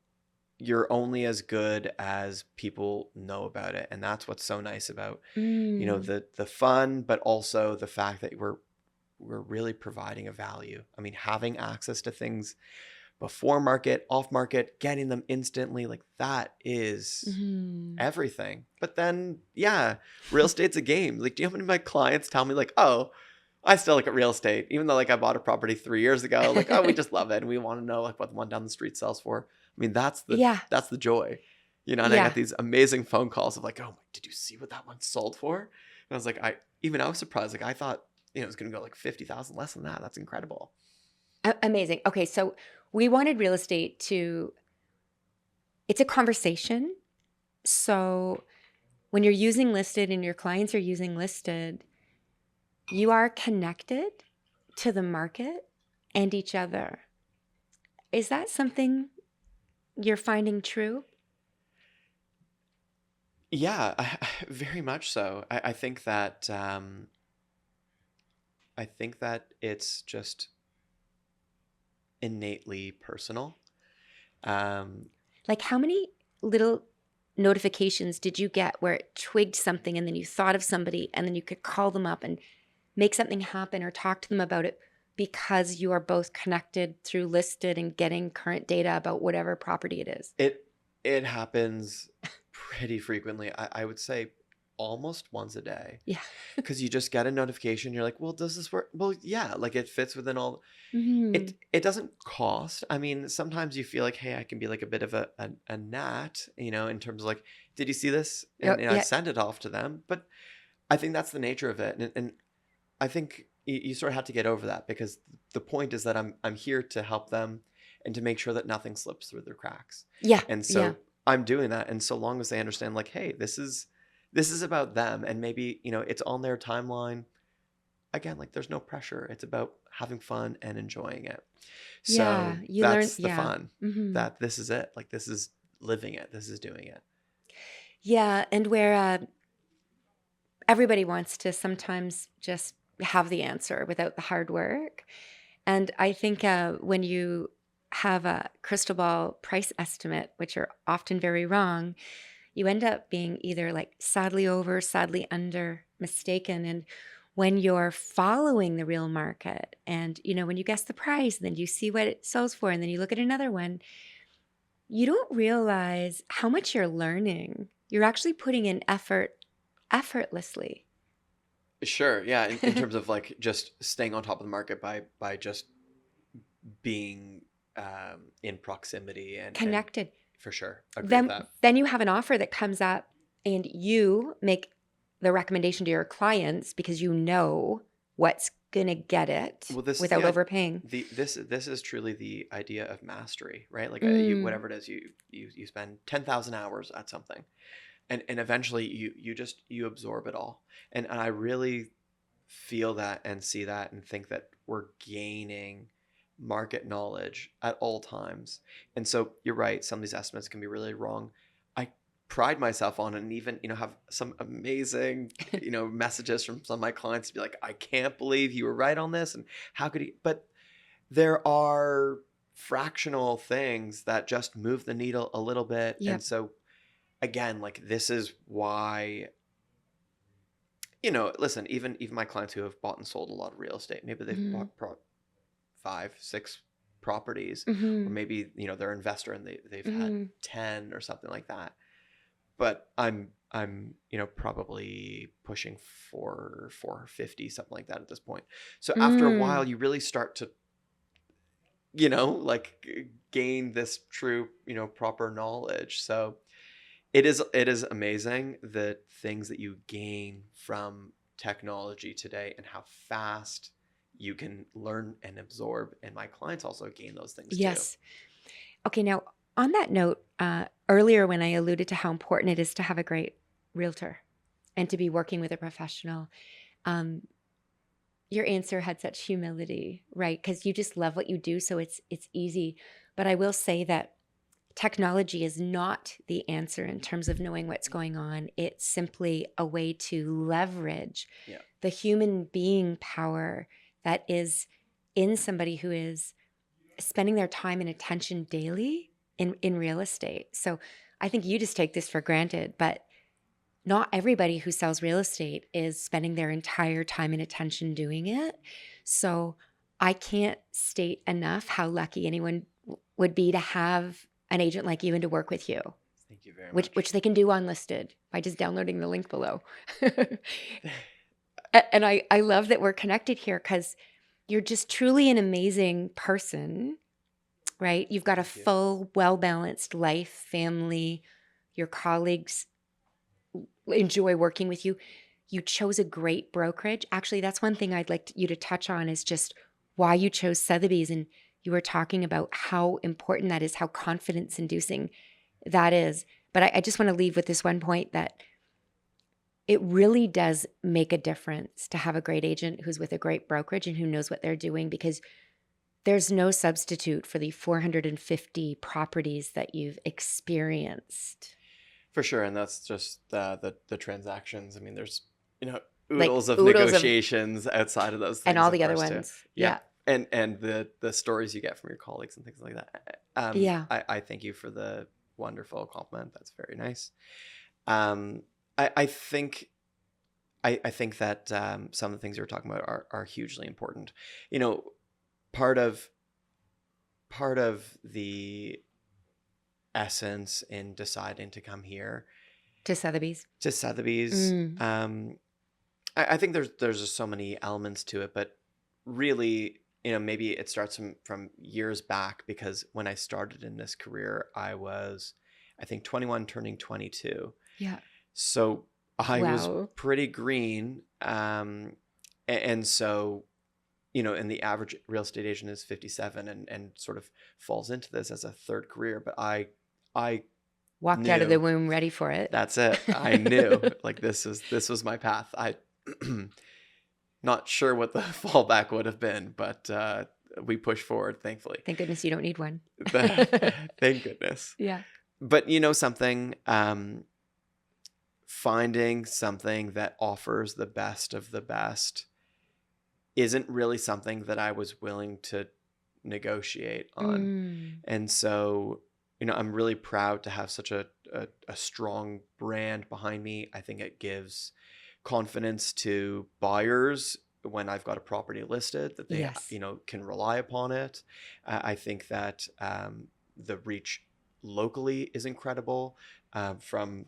you're only as good as people know about it, and that's what's so nice about, Mm, the fun, but also the fact that we're really providing a value. I mean, having access to things before market, off market, getting them instantly, like that is hmm. everything. But then, yeah, real estate's a game. Like, do you know how many of my clients tell me, like, oh, I still look at real estate, even though like I bought a property 3 years ago. Like, oh, we just love it, and we want to know like what the one down the street sells for. I mean, Yeah. that's the joy, And I got Yeah. these amazing phone calls of like, oh, did you see what that one sold for? And I was like, I was surprised. Like, I thought it was gonna go like 50,000 less than that. That's incredible. Amazing. Okay. So we wanted real estate it's a conversation. So when you're using listed and your clients are using listed, you are connected. to the market and each other. Is that something you're finding true? Yeah, very much so. I think that it's just innately personal. Um, Like, how many little notifications did you get where it twigged something and then you thought of somebody and then you could call them up and make something happen or talk to them about it because you are both connected through listed and getting current data about whatever property it is? it it happens pretty frequently. I would say almost once a day. Yeah. Because you just get a notification, you're like, well, does this work? Well, yeah, like it fits within all. Hmm. It doesn't cost. I mean, sometimes you feel like, hey, I can be like a bit of a gnat, in terms of like, did you see this? Yeah. And I Yeah. send it off to them. But I think that's the nature of it. And I think you sort of have to get over that, because the point is that I'm here to help them and to make sure that nothing slips through their cracks. Yeah. And Yeah. so I'm doing that. And so long as they understand, like, hey, this is about them, and maybe, it's on their timeline. Again, like, there's no pressure. It's about having fun and enjoying it. Yeah. So You learn. that's the Yeah. fun. Hmm. That this is it. Like, this is living it. This is doing it. Yeah. And where everybody wants to sometimes just have the answer without the hard work. And I think when you have a crystal ball price estimate, which are often very wrong, you end up being either like sadly over, sadly under, mistaken. And when you're following the real market and, when you guess the price, and then you see what it sells for, and then you look at another one, you don't realize how much you're learning. You're actually putting in effort effortlessly. Sure. Yeah. In terms of like just staying on top of the market by just being in proximity, and Connected. for sure agree with Then that. then you have an offer that comes up and you make the recommendation to your clients because you know what's going to get it Well, this is without overpaying. this is truly the idea of mastery, right? Like, Mm, whatever it is, you spend 10,000 hours at something, and eventually you absorb it all. And I really feel that and see that and think that we're gaining market knowledge at all times. And so you're right, some of these estimates can be really wrong. I pride myself on it, and even, have some amazing, messages from some of my clients to be like, I can't believe you were right on this, and how could he? But there are fractional things that just move the needle a little bit. And yep. so again, like, this is why, listen, even my clients who have bought and sold a lot of real estate, maybe they've Hmm. bought 5, 6 properties, or Hmm. maybe, they're an investor and they've had Hmm. 10 or something like that. But I'm probably pushing 450, something like that at this point. So after a Mm. while, you really start to, like, gain this true, proper knowledge. So it is amazing the things that you gain from technology today, and how fast you can learn and absorb. And my clients also gain those things too. Yes. Okay. Now, on that note, earlier when I alluded to how important it is to have a great realtor and to be working with a professional, um, your answer had such humility, right? Because you just love what you do, so it's easy. But I will say that technology is not the answer in terms of knowing what's going on. It's simply a way to leverage Yeah. the human being power that is in somebody who is spending their time and attention daily in real estate. So I think you just take this for granted, but not everybody who sells real estate is spending their entire time and attention doing it. So I can't state enough how lucky anyone would be to have an agent like you and to work with you, Thank you very which much. they can do unlisted by just downloading the link below. And I love that we're connected here because you're just truly an amazing person, right? You've got a Thank you. full, well balanced life, family, your colleagues enjoy working with you. You chose a great brokerage. Actually, that's one thing I'd like you to touch on is just why you chose Sotheby's. And you were talking about how important that is, how confidence inducing that is. But I just want to leave with this one point that it really does make a difference to have a great agent who's with a great brokerage and who knows what they're doing, because there's no substitute for the 450 properties that you've experienced. For sure, and that's just the transactions. I mean, there's you know Like oodles of oodles of, negotiations outside of those and things, all of the other course, too. ones. Yeah, Yeah. and the stories you get from your colleagues and things like that. Yeah. I thank you for the wonderful compliment. That's very nice. Um, I think I think that some of the things you're talking about are hugely important. You know, part of part of the essence in deciding to come here To Sotheby's. to Sotheby's. Mm. I think there's just so many elements to it, but really, maybe it starts from years back, because when I started in this career, I was, I think, 21 turning 22. Yeah. So I was Wow. pretty green. And so, and the average real estate agent is 57 and sort of falls into this as a third career. But I Walked out of the knew womb ready for it. that's it. I knew like this was my path. I not sure what the fallback would have been, but we pushed forward, thankfully. Thank goodness you don't need one. Thank goodness. Yeah. But something, finding something that offers the best of the best isn't really something that I was willing to negotiate on. Mm. And so, I'm really proud to have such a strong brand behind me. I think it gives confidence to buyers when I've got a property listed, that they, Yes. can rely upon it. I think that the reach locally is incredible, from,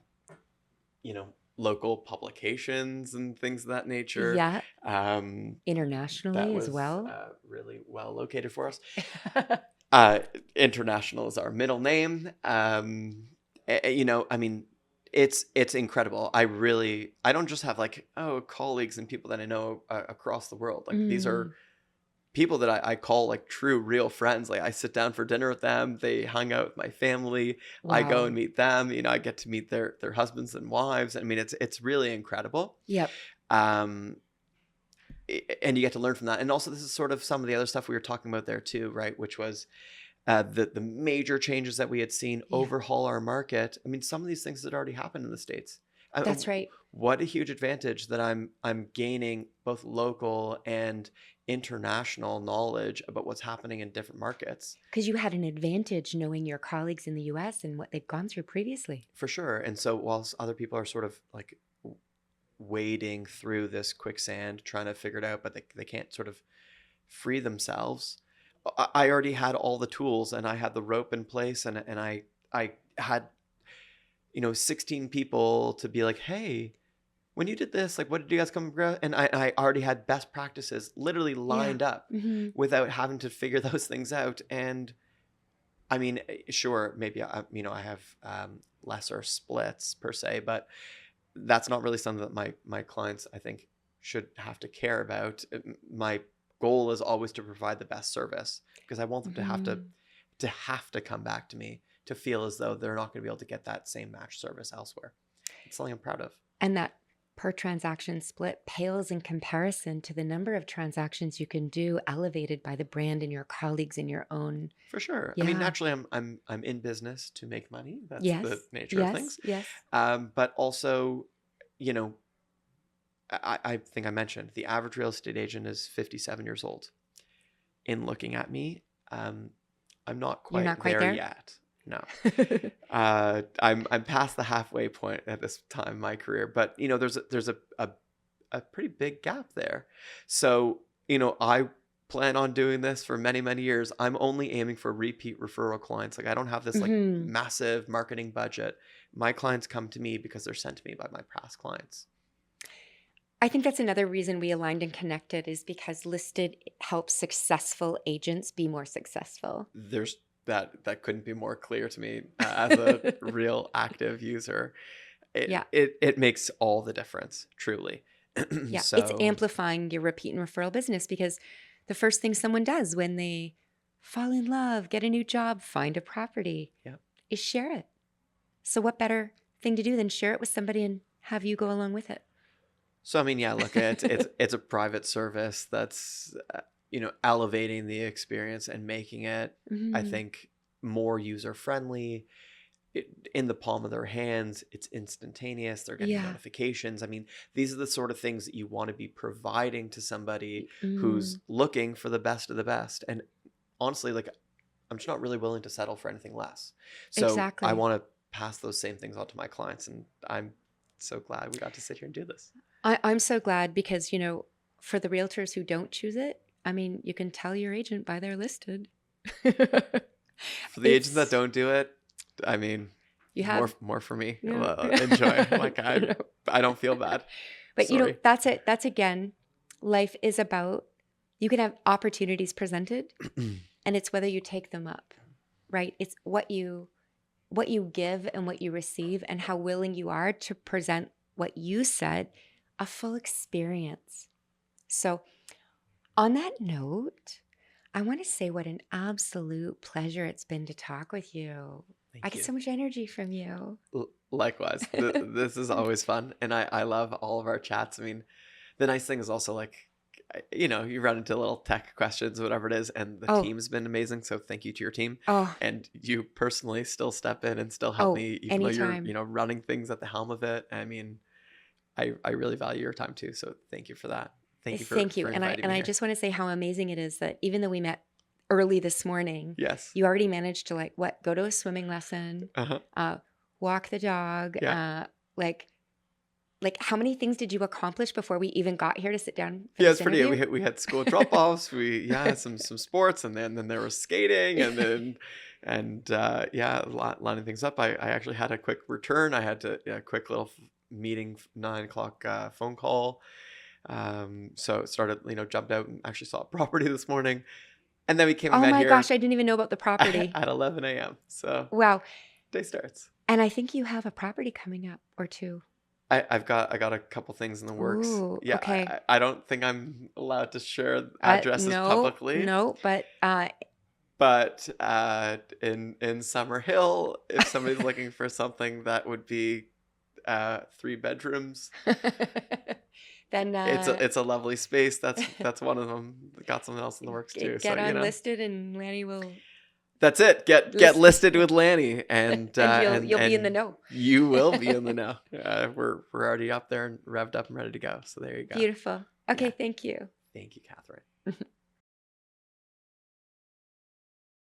local publications and things of that nature. Yeah. That Internationally as was well. really well located for us. International is our middle name. I mean, it's incredible. I don't just have like, colleagues and people that I know across the world. Like these are Mm. people that I call like true, real friends. Like I sit down for dinner with them. They hung out with my family. I go and Wow. meet them. I get to meet their husbands and wives. I mean, it's really incredible. Yep. Um, and you get to learn from that. And also, this is sort of some of the other stuff we were talking about there too, right? Which was the major changes that we had seen Yeah. overhaul our market. I mean, some of these things had already happened in the States. That's right. What a huge advantage that I'm gaining both local and international knowledge about what's happening in different markets. Because you had an advantage knowing your colleagues in the US and what they've gone through previously. For sure. And so whilst other people are sort of like wading through this quicksand, trying to figure it out, but they can't sort of free themselves, I already had all the tools, and I had the rope in place, and I had 16 people to be like, hey, when you did this, like, what did you guys come across? And I already had best practices literally lined up Mm-hmm. without having to figure those things out. And I mean, sure, maybe I have lesser splits per se, but that's not really something that my clients, I think, should have to care about. My goal is always to provide the best service, because I want them Mm-hmm. to have to come back to me, to feel as though they're not going to be able to get that same match service elsewhere. It's something I'm proud of. And that per transaction split pales in comparison to the number of transactions you can do elevated by the brand and your colleagues in your own. For sure. I Yeah. mean, naturally, I'm in business to make money. That's Yes. the nature of things. Yes. But also, I think I mentioned the average real estate agent is 57 years old. In looking at me, I'm not You're quite not quite there there? yet. No. I'm past the halfway point at this time in my career, but there's a pretty big gap there. So, I plan on doing this for many, many years. I'm only aiming for repeat referral clients. Like I don't have this like Mhm. massive marketing budget. My clients come to me because they're sent to me by my past clients. I think that's another reason we aligned and connected, is because listed helps successful agents be more successful. There's that couldn't be more clear to me, as a real active user. Yeah. It makes all the difference, truly. Yeah. It's So amplifying your repeat and referral business, because the first thing someone does when they fall in love, get a new job, find a property, Yep. is share it. So what better thing to do than share it with somebody and have you go along with it? So I mean, yeah, look, it's a private service that's elevating the experience and making it, I Mhm. think, more user friendly. In the palm of their hands, it's instantaneous. They're getting Yeah. notifications. I mean, these are the sort of things that you want to be providing to somebody who's Mm, looking for the best of the best. And honestly, like, I'm just not really willing to settle for anything less. So I exactly. want to pass those same things on to my clients, and I'm so glad we got to sit here and do this. I'm so glad because, for the realtors who don't choose it, I mean, you can tell your agent by their listed. For the agents that It's don't do it, I mean, you have more for me. yeah. Enjoy. Like You know. I don't feel bad. But Sorry. that's it. That's again, life is about you can have opportunities presented and it's whether you take them up, right? It's what you give and what you receive and how willing you are to present what you said, a full experience. So, on that note, I want to say what an absolute pleasure it's been to talk with you. I Thank get you. so much energy from you. Likewise, this is always fun, and I love all of our chats. I mean, the nice thing is also like, you run into little tech questions, whatever it is, and the Oh, team's been amazing. So thank you to your team, oh, and you personally still step in and still help oh, me, even though you're anytime. running things at the helm of it. I mean, I really value your time too. So thank you for that. Thank you Thank you. for And I inviting and me I here. just want to say how amazing it is that even though we met early this morning, Yes. you already managed to like what go to a swimming lesson, Uh-huh. uh, walk the dog, Yeah. like how many things did you accomplish before we even got here to sit down for Yeah, this it's pretty. interview? We had school drop offs. We some sports, and then there was skating, and yeah, lining things up. I actually had a quick return. I had to a quick little meeting, 9 o'clock phone call. So it started, jumped out and actually saw a property this morning, and then we came and Oh met my gosh, here I didn't even know about the property. at 11 a.m. So Wow. day starts. And I think you have a property coming up or two. I got a couple things in the works. Ooh, Yeah, okay. I don't think I'm allowed to share addresses No, publicly. no, but But in Summer Hill, if somebody's looking for something that would be 3 bedrooms, then it's a lovely space. That's one of them. Got something else in the works too. So get unlisted and Lanny will that's it. Get list listed with Lanny, and and you'll be in the know. you will be in the know. We're already up there and revved up and ready to go. So there you go. Beautiful. Okay, Yeah. thank you. Thank you, Catherine.